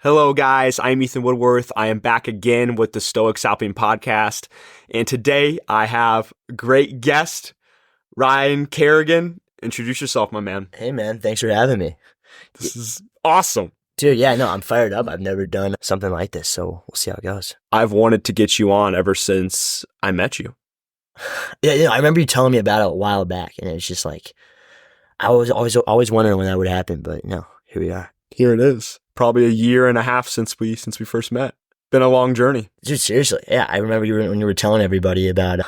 Hello, guys. I'm Ethan Woodworth. I am back again with the Stoics Alpine podcast. And today I have a great guest, Ryan Kerrigan. Introduce yourself, my man. Hey, man. Thanks for having me. This is awesome. Dude, yeah, no, I'm fired up. I've never done something like this, so we'll see how it goes. I've wanted to get you on ever since I met you. Yeah, I remember you telling me about it a while back, and it's just like, I was always wondering when that would happen, but no, here we are. Here it is. Probably a year and a half since we first met. Been a long journey. Dude, seriously. Yeah, I remember when you were telling everybody about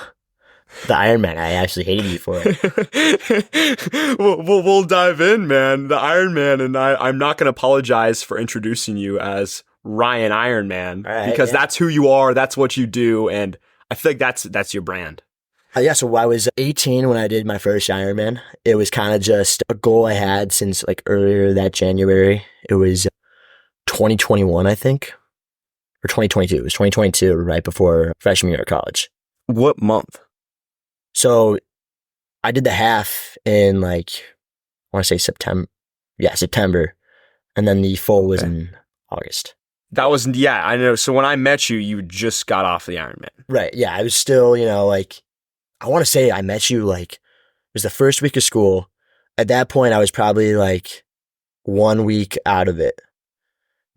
the Ironman. I actually hated you for it. We'll dive in, man. The Ironman, and I'm not going to apologize for introducing you as Ryan Ironman, because that's who you are. That's what you do, and I feel like that's your brand. Yeah, so I was 18 when I did my first Ironman. It was kind of just a goal I had since like earlier that January. It was 2021, I think, or 2022. It was 2022, right before freshman year of college. What month? So I did the half in I want to say September. Yeah, September. And then the full was in August. That was, I know. So when I met you, you just got off the Ironman. Right. Yeah. I was still, I want to say I met you it was the first week of school. At that point, I was probably 1 week out of it.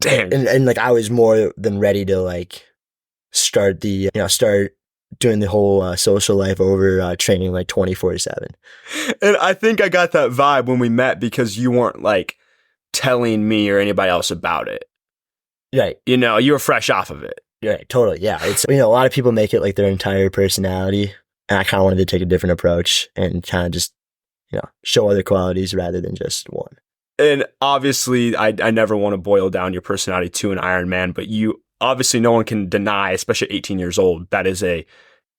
Dang. And I was more than ready to start doing the whole social life over training 24/7. And I think I got that vibe when we met because you weren't telling me or anybody else about it. Right. You were fresh off of it. Right. Totally. Yeah. It's, a lot of people make it their entire personality. And I kind of wanted to take a different approach and kind of just, show other qualities rather than just one. And obviously, I never want to boil down your personality to an Ironman, but you obviously no one can deny, especially at 18 years old, that is an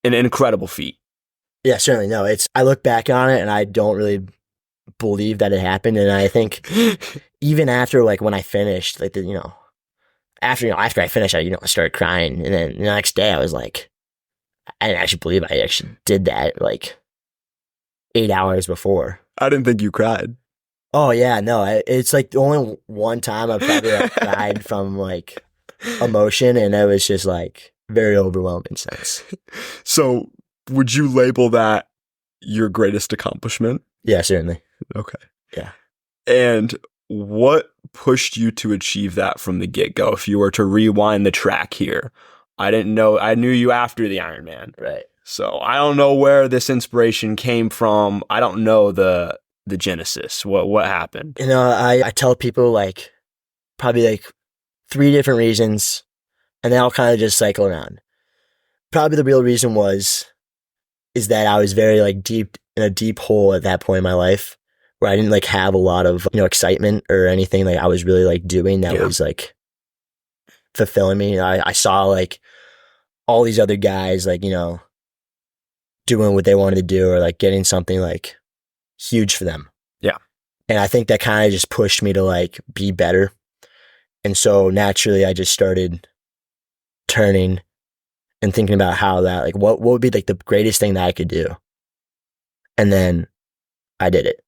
incredible feat. Yeah, certainly. No, I look back on it and I don't really believe that it happened. And I think even after when I finished, after I finished, I started crying. And then the next day I was I didn't actually believe I actually did that 8 hours before. I didn't think you cried. Oh yeah, no, it's the only one time I've probably cried from emotion, and it was just very overwhelming sense. So would you label that your greatest accomplishment? Yeah, certainly. Okay. Yeah. And what pushed you to achieve that from the get-go? If you were to rewind the track here, I knew you after the Ironman. Right. So I don't know where this inspiration came from. I don't know the genesis. What happened? I tell people probably 3 different reasons, and they all kind of just cycle around. Probably the real reason is that I was very deep in a deep hole at that point in my life where I didn't have a lot of excitement or anything I was really doing that was fulfilling me. I saw all these other guys doing what they wanted to do or getting something huge for them. Yeah. And I think that kind of just pushed me to be better. And so naturally I just started turning and thinking about how that what would be the greatest thing that I could do. And then I did it.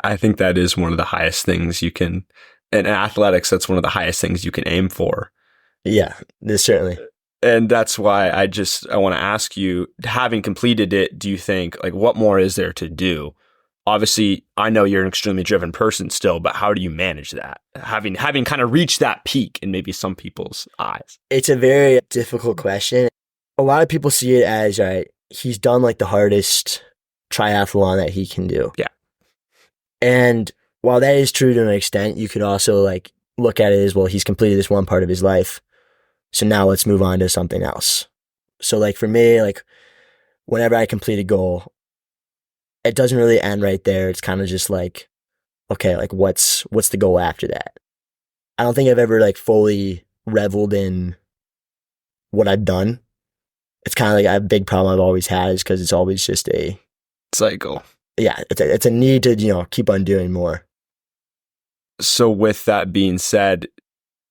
I think that is one of the highest things you can, in athletics, that's one of the highest things you can aim for. Yeah, certainly. And that's why I want to ask you, having completed it, do you think, what more is there to do? Obviously, I know you're an extremely driven person still, but how do you manage that? Having kind of reached that peak in maybe some people's eyes. It's a very difficult question. A lot of people see it as, all right, he's done the hardest triathlon that he can do. Yeah. And while that is true to an extent, you could also look at it as, well, he's completed this one part of his life. So now let's move on to something else. So for me, whenever I complete a goal, it doesn't really end right there. It's kind of just okay, what's the goal after that? I don't think I've ever fully reveled in what I've done. It's kind of a big problem I've always had is because it's always just a cycle. Yeah, it's a need to keep on doing more. So with that being said,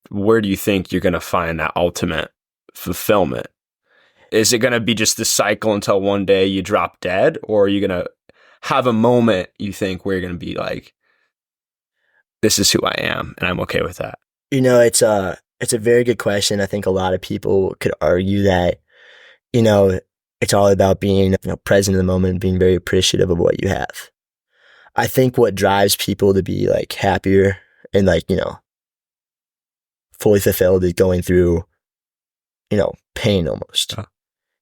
where do you think you're going to find that ultimate fulfillment? Is it going to be just this cycle until one day you drop dead, or are you going to have a moment you think where you're going to be this is who I am and I'm okay with that? It's a very good question. I think a lot of people could argue that, you know, it's all about being, present in the moment, being very appreciative of what you have. I think what drives people to be like happier and like, fully fulfilled is going through, pain almost. Yeah.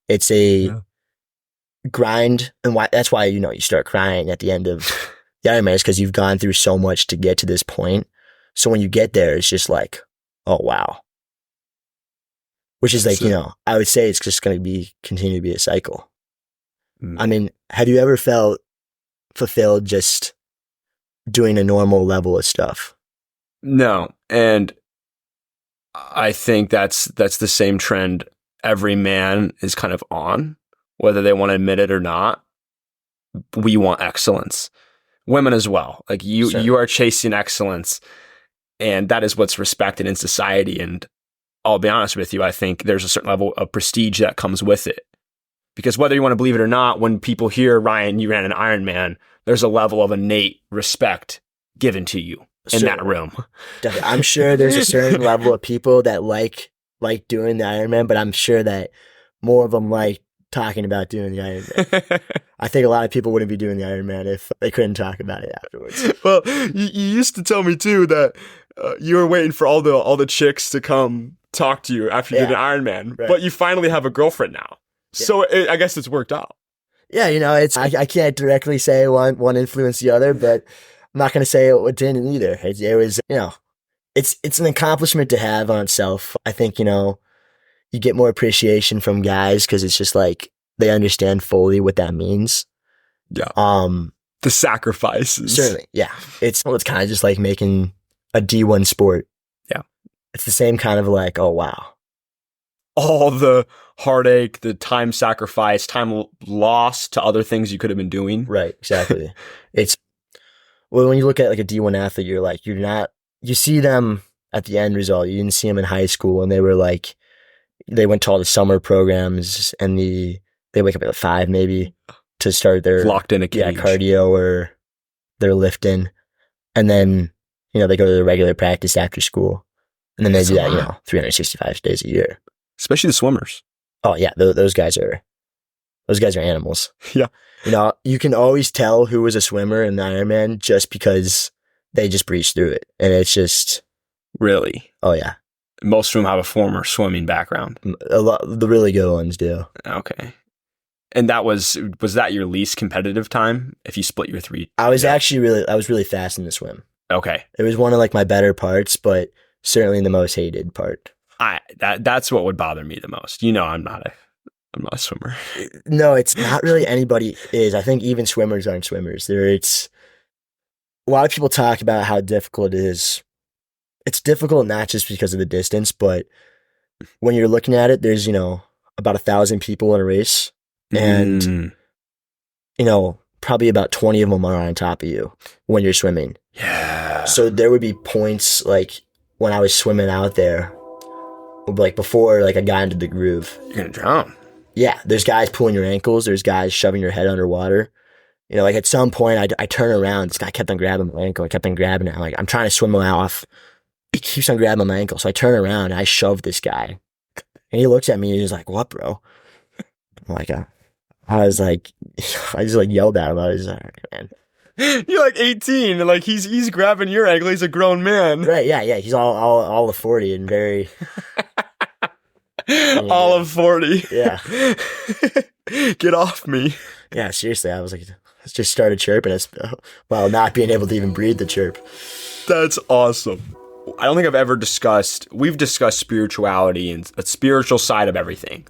It's a Yeah. grind. And that's why, you start crying at the end of the Ironman, is because you've gone through so much to get to this point. So when you get there, it's just like, oh, wow. Which is like, I would say it's just going to continue to be a cycle. I mean, have you ever felt fulfilled just doing a normal level of stuff? No. And I think that's the same trend every man is kind of on, whether they want to admit it or not. We want excellence. Women as well. Like you are chasing excellence, and that is what's respected in society. And I'll be honest with you, I think there's a certain level of prestige that comes with it. Because whether you want to believe it or not, when people hear, Ryan, you ran an Ironman, there's a level of innate respect given to you in that room. Definitely. I'm sure there's a certain level of people that like doing the Ironman, but I'm sure that more of them like talking about doing the Ironman. I think a lot of people wouldn't be doing the Ironman if they couldn't talk about it afterwards. Well, you used to tell me too that you were waiting for all the chicks to come talk to you after you did an Ironman, but you finally have a girlfriend now. Yeah. So I guess it's worked out. Yeah, it's I can't directly say one influenced the other, but I'm not going to say it didn't either. It was, it's an accomplishment to have on itself. I think, you get more appreciation from guys because it's just like they understand fully what that means. Yeah. The sacrifices. Certainly. Yeah. It's kind of just like making a D1 sport. Yeah. It's the same kind of like, oh, wow. All the heartache, the time sacrifice, time lost to other things you could have been doing. Right. Exactly. Well, when you look at like a D1 athlete, you see them at the end result. You didn't see them in high school, and they were like, they went to all the summer programs, and they wake up at 5 maybe to start their locked in a cage. Cardio or their lifting, and then they go to the regular practice after school, and then they do that 365 days a year. Especially the swimmers. Oh yeah, those guys are animals. Yeah. You can always tell who was a swimmer in the Ironman just because they just breezed through it. And it's just... Really? Oh, yeah. Most of them have a former swimming background. A lot, the really good ones do. Okay. And was that your least competitive time if you split your 3? I was really fast in the swim. Okay. It was one of like my better parts, but certainly the most hated part. That's what would bother me the most. I'm not a swimmer. No, it's not really anybody is. I think even swimmers aren't swimmers. It's a lot of people talk about how difficult it is. It's difficult not just because of the distance, but when you're looking at it, there's, about 1,000 people in a race, and probably about 20 of them are on top of you when you're swimming. Yeah. So there would be points like when I was swimming out there, like before like I got into the groove. You're gonna drown. Yeah, there's guys pulling your ankles. There's guys shoving your head underwater. Like at some point, I turn around. This guy kept on grabbing my ankle. I kept on grabbing it. I'm like, I'm trying to swim off. He keeps on grabbing my ankle. So I turn around and I shove this guy. And he looks at me and he's like, "What, bro?" I'm like, I just like yelled at him. I was like, "Man." You're like 18 and like he's grabbing your ankle. He's a grown man. Right, yeah. He's all of 40 and very... all of 40. Yeah. Get off me. Yeah, seriously. I was like, just started chirping us while not being able to even breathe the chirp. That's awesome. I don't think we've discussed spirituality and a spiritual side of everything.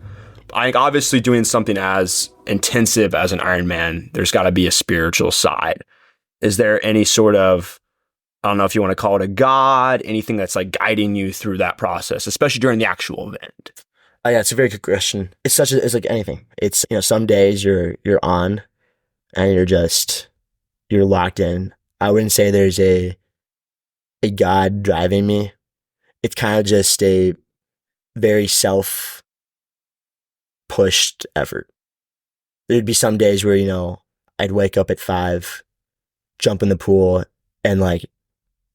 I think obviously doing something as intensive as an Ironman, there's got to be a spiritual side. Is there any sort of, I don't know if you want to call it a God, anything that's like guiding you through that process, especially during the actual event? Oh, yeah, it's a very good question. It's like anything. It's, some days you're on and you're locked in. I wouldn't say there's a God driving me. It's kind of just a very self-pushed effort. There'd be some days where, I'd wake up at 5, jump in the pool, and like,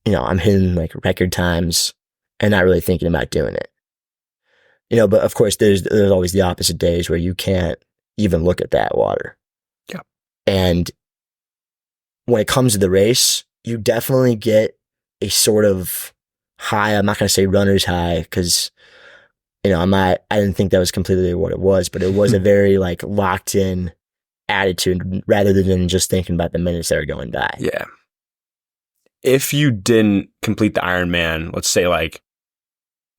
I'm hitting like record times and not really thinking about doing it. But of course there's always the opposite days where you can't even look at that water. Yeah. And when it comes to the race, you definitely get a sort of high. I'm not going to say runner's high because, I didn't think that was completely what it was, but it was a very like locked in attitude rather than just thinking about the minutes that are going by. Yeah. If you didn't complete the Ironman, let's say like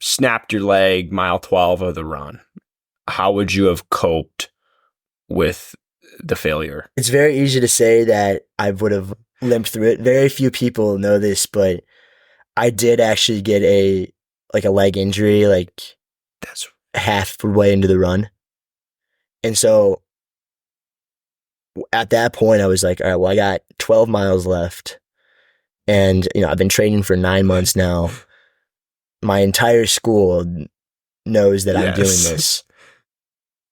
snapped your leg mile 12 of the run, how would you have coped with the failure? It's very easy to say that I would have limped through it. Very few people know this, but I did actually get a leg injury, like that's halfway into the run. And so at that point I was like, all right, well, I got 12 miles left. And, I've been training for 9 months now. My entire school knows that I'm doing this.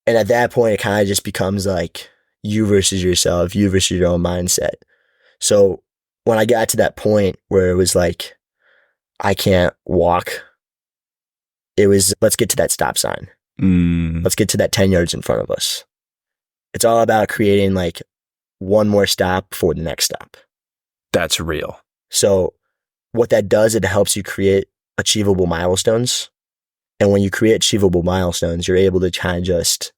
And at that point, it kind of just becomes like you versus yourself, you versus your own mindset. So when I got to that point where it was like, I can't walk, it was, let's get to that stop sign. Let's get to that 10 yards in front of us. It's all about creating like one more stop before the next stop. That's real. So what that does, it helps you create achievable milestones. And when you create achievable milestones, you're able to kind of just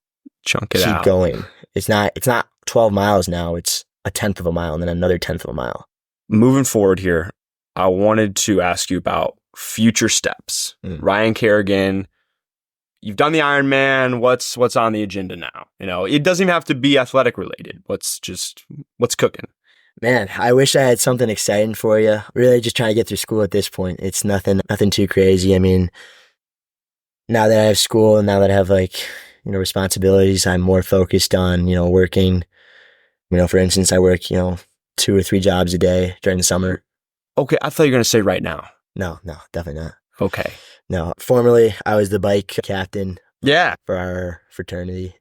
chunk it out. Keep going. It's not 12 miles now. It's a 1/10 of a mile and then another 1/10 of a mile. Moving forward here, I wanted to ask you about future steps. Ryan Kerrigan, you've done the Ironman. What's on the agenda now? It doesn't even have to be athletic related. What's cooking? Man, I wish I had something exciting for you. Really just trying to get through school at this point. It's nothing too crazy. I mean, now that I have school and now that I have responsibilities, I'm more focused on, working. For instance, I work, 2 or 3 jobs a day during the summer. Okay, I thought you were going to say right now. No, definitely not. Okay. No, formerly I was the bike captain. Yeah. For our fraternity.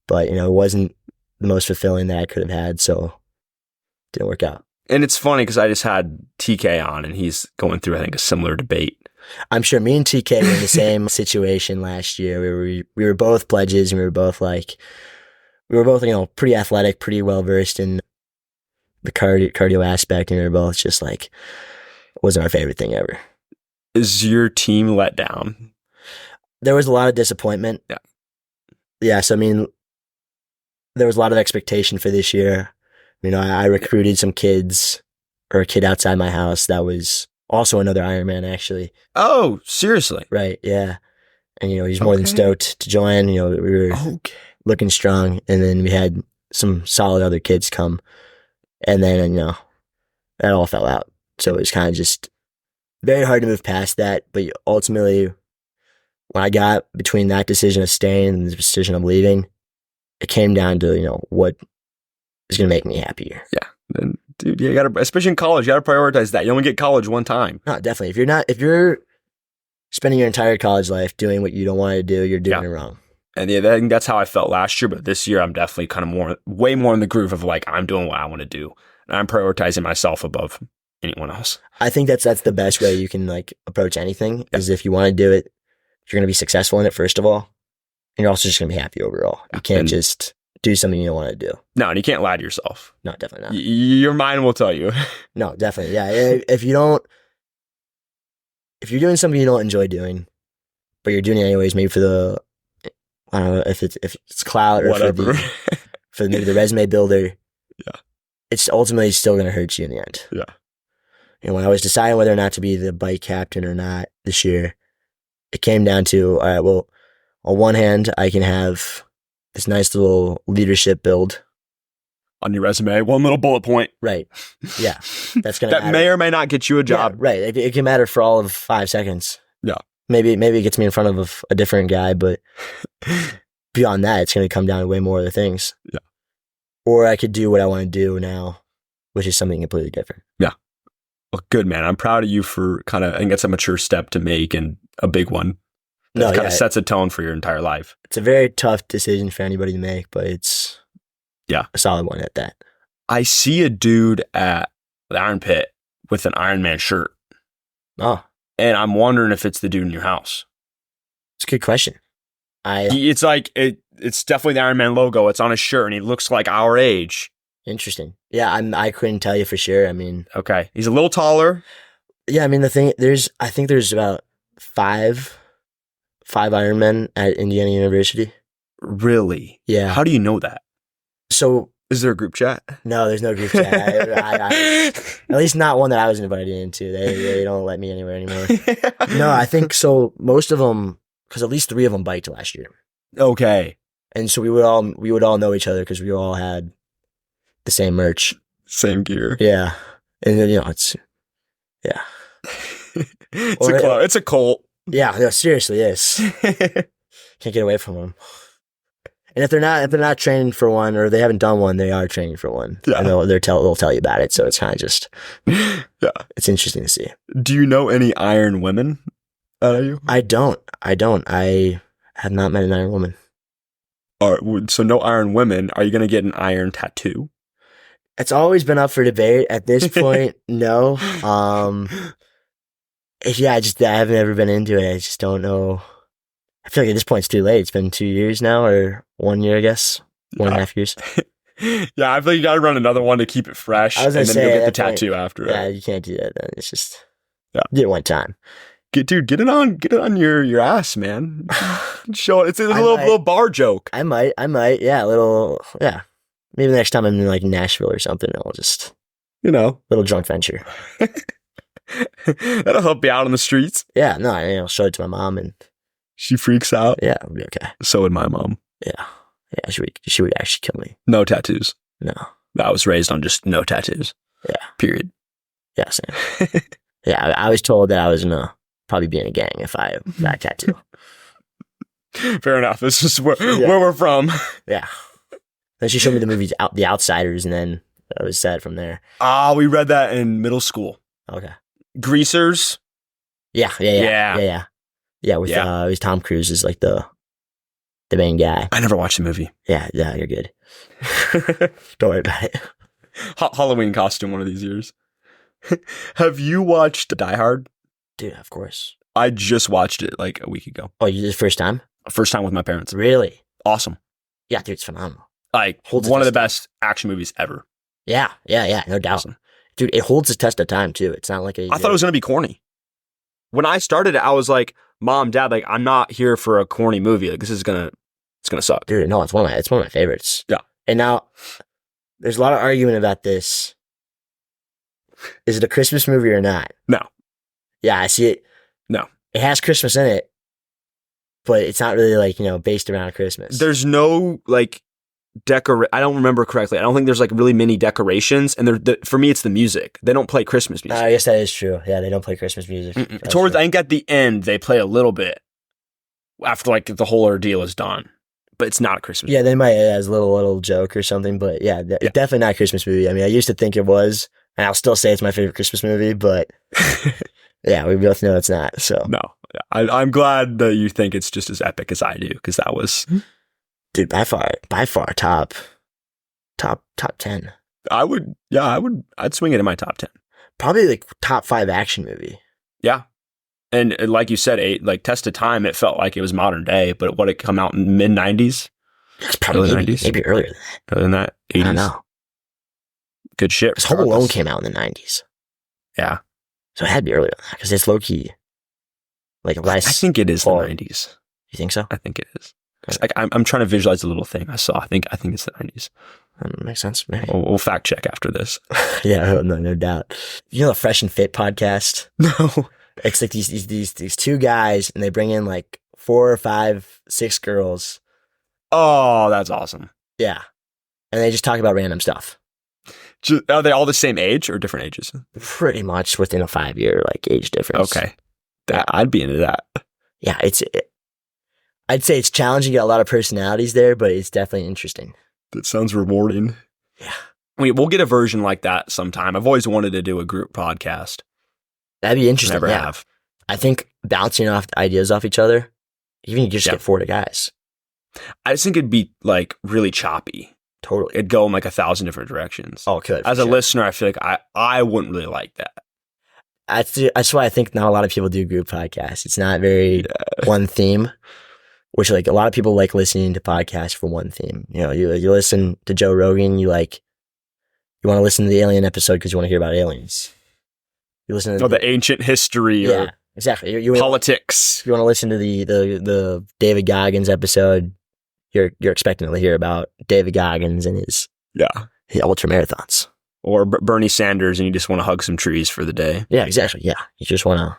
But, it wasn't the most fulfilling that I could have had, so it didn't work out. And it's funny because I just had TK on and he's going through, I think, a similar debate. I'm sure me and TK were in the same situation last year. We were both pledges and we were both pretty athletic, pretty well versed in the cardio aspect, and we were both just like, it wasn't our favorite thing ever. Is your team let down? There was a lot of disappointment. Yeah. Yeah. So, there was a lot of expectation for this year. I recruited some kids, or a kid outside my house that was also another Ironman, actually. Oh, seriously? Right, yeah. And, he's more than stoked to join. We were looking strong. And then we had some solid other kids come. And then, that all fell out. So it was kind of just very hard to move past that. But ultimately, when I got between that decision of staying and the decision of leaving, it came down to, what is going to make me happier. Yeah. And dude, you got to, especially in college, you got to prioritize that. You only get college one time. No, definitely. If you're spending your entire college life doing what you don't want to do, you're doing it wrong. And I think that's how I felt last year. But this year, I'm definitely kind of way more in the groove of like, I'm doing what I want to do. And I'm prioritizing myself above anyone else. I think that's the best way you can like approach anything is if you want to do it, you're going to be successful in it, first of all. And you're also just going to be happy overall. You can't just do something you don't want to do. No, and you can't lie to yourself. No, definitely not. Your mind will tell you. No, definitely. Yeah. If you're doing something you don't enjoy doing, but you're doing it anyways, maybe for I don't know if it's clout or whatever. for maybe the resume builder. Yeah. It's ultimately still going to hurt you in the end. Yeah. And when I was deciding whether or not to be the bike captain or not this year, it came down to, all right, well, on one hand, I can have this nice little leadership build on your resume, one little bullet point. Right. Yeah. That's going to that may or may not get you a job. Yeah, right. It can matter for all of 5 seconds. Yeah. Maybe it gets me in front of a different guy, but beyond that, it's going to come down to way more other things. Yeah. Or I could do what I want to do now, which is something completely different. Yeah. Well, good, man. I'm proud of you for I think that's a mature step to make and a big one. That kind of sets a tone for your entire life. It's a very tough decision for anybody to make, but it's a solid one at that. I see a dude at the Iron Pit with an Ironman shirt. Oh. And I'm wondering if it's the dude in your house. It's a good question. It's like it's definitely the Ironman logo. It's on his shirt, and he looks like our age. Interesting. Yeah, I couldn't tell you for sure. I mean, okay, he's a little taller. Yeah, I mean I think there's about five Ironmen at Indiana University. Really? Yeah. How do you know that? So is there a group chat? No, there's no group chat. At least not one that I was invited into. They don't let me anywhere anymore. No, I think so. Most of them, because at least 3 of them biked last year. Okay. And so we would all know each other because we all had the same merch, same gear. Yeah, and it's it's a cult. Yeah, no, seriously, yes. Can't get away from them. And if they're not training for one or they haven't done one, they are training for one. Yeah. And they'll tell you about it. So it's kind of just, it's interesting to see. Do you know any iron women? I don't. I have not met an iron woman. All right, so no iron women. Are you going to get an iron tattoo? It's always been up for debate. At this point, no. Yeah, I haven't ever been into it. I just don't know. I feel like at this point it's too late. It's been 2 years now, or 1 year, I guess. 1.5 years. Yeah, I feel like you got to run another one to keep it fresh. I was going to say, you'll get the tattoo after. Yeah, you can't do that then. It's just, get it one time. Get it on your ass, man. Show it. It's a little bar joke. I might. Yeah, maybe the next time I'm in like Nashville or something, I'll just, little drunk venture. That'll help you out on the streets. Yeah, no, I'll show it to my mom and she freaks out. Yeah, it'll be okay. So would my mom. Yeah, she would actually kill me. No tattoos. No, I was raised on just no tattoos. Yeah. Period. Yeah, same. Yeah, I was told that I was gonna probably be in a gang if I got a tattoo. Fair enough. This is where we're from. Yeah. Then she showed me the movie The Outsiders, and then I was sad from there. We read that in middle school. Okay. Greasers. Yeah. With Tom Cruise is like the main guy. I never watched the movie. Yeah, you're good. Don't worry about it. Halloween costume one of these years. Have you watched Die Hard? Dude, of course. I just watched it like a week ago. Oh, you did the first time? First time with my parents. Really? Awesome. Yeah, dude, it's phenomenal. Like one of the best action movies ever. Yeah, no doubt. Awesome. Dude, it holds the test of time too. It's not like I thought it was going to be corny. When I started it, I was like, Mom, Dad, like I'm not here for a corny movie. Like this is it's gonna suck. Dude, no, it's one of my favorites. Yeah. And now there's a lot of argument about this. Is it a Christmas movie or not? No. Yeah, I see it. No. It has Christmas in it, but it's not really like, based around Christmas. There's no like I don't remember correctly. I don't think there's like really many decorations, and for me, it's the music. They don't play Christmas music. I guess that is true. Yeah, they don't play Christmas music. I think at the end they play a little bit after like the whole ordeal is done, but it's not a Christmas. Yeah, they might as a little joke or something, but yeah, definitely not a Christmas movie. I mean, I used to think it was, and I'll still say it's my favorite Christmas movie, but yeah, we both know it's not. So no, I'm glad that you think it's just as epic as I do, because that was. Dude, by far, top 10. I'd swing it in my top 10. Probably like top 5 action movie. Yeah. And like you said, like Test of Time, it felt like it was modern day, but what, it come out in mid 90s? It's probably maybe earlier than that. Earlier than that? 80s? I don't know. Good shit. Because Home Alone came out in the 90s. Yeah. So it had to be earlier than that, because it's low key. Like I think it is the 90s. You think so? I think it is. Like I'm trying to visualize the little thing I saw. I think it's the 90s. Makes sense. Maybe. We'll fact check after this. Yeah, no doubt. You know the Fresh and Fit podcast? No. It's like these 2 guys, and they bring in like 4 or 5, 6 girls. Oh, that's awesome. Yeah, and they just talk about random stuff. Are they all the same age or different ages? Pretty much within a 5-year like age difference. Okay, I'd be into that. Yeah, I'd say it's challenging. You got a lot of personalities there, but it's definitely interesting. That sounds rewarding. Yeah. We'll get a version like that sometime. I've always wanted to do a group podcast. That'd be interesting. Never have. I think bouncing off ideas off each other, even you just get 4 guys. I just think it'd be like really choppy. Totally. It'd go in like 1,000 different directions. Oh, it could. As a listener, I feel like I wouldn't really like that. That's why I think not a lot of people do group podcasts. It's not very one theme, which like a lot of people like listening to podcasts for one theme. You know, you listen to Joe Rogan, you want to listen to the alien episode because you want to hear about aliens. You listen to the ancient history or exactly. politics. You want to listen to the David Goggins episode. You're expecting to hear about David Goggins and his ultra marathons. Or Bernie Sanders, and you just want to hug some trees for the day. Yeah, exactly. Yeah, you just want to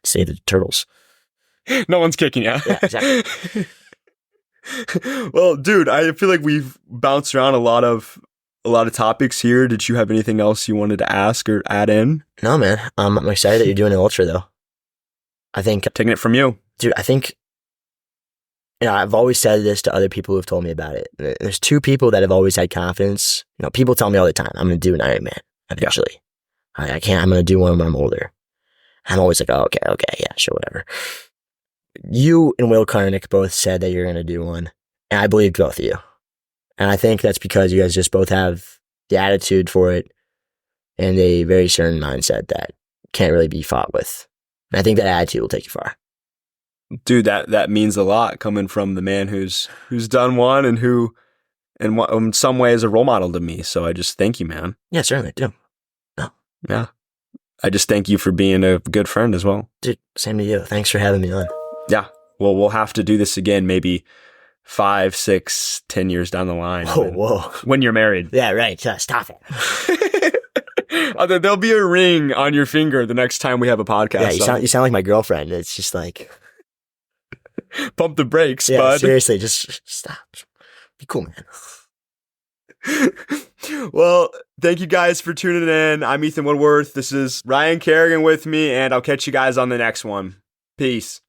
save the turtles. No one's kicking you. Yeah, exactly. Well, dude, I feel like we've bounced around a lot of topics here. Did you have anything else you wanted to ask or add in? No, man. I'm excited that you're doing an ultra, though. I think Taking it from you, dude. I think I've always said this to other people who've told me about it. There's two people that have always had confidence. You know, people tell me all the time, I'm going to do an Ironman eventually. I can't. I'm going to do one when I'm older. I'm always like, oh, okay, yeah, sure, whatever. You and Will Karnick both said that you're going to do one, and I believed both of you. And I think that's because you guys just both have the attitude for it and a very certain mindset that can't really be fought with. And I think that attitude will take you far. dude. That means a lot coming from the man who's done one and who, in some way, is a role model to me. So I just thank you, man. Yeah, certainly do. Yeah, I just thank you for being a good friend as well, Dude, same to you. Thanks for having me on. Yeah. Well, we'll have to do this again, maybe 5, 6, 10 years down the line. Whoa. When you're married. Yeah, right. Stop it. There'll be a ring on your finger the next time we have a podcast. Yeah, you sound like my girlfriend. It's just like, pump the brakes, yeah, bud. seriously, just stop. Be cool, man. Well, thank you guys for tuning in. I'm Ethan Woodworth. This is Ryan Kerrigan with me, and I'll catch you guys on the next one. Peace.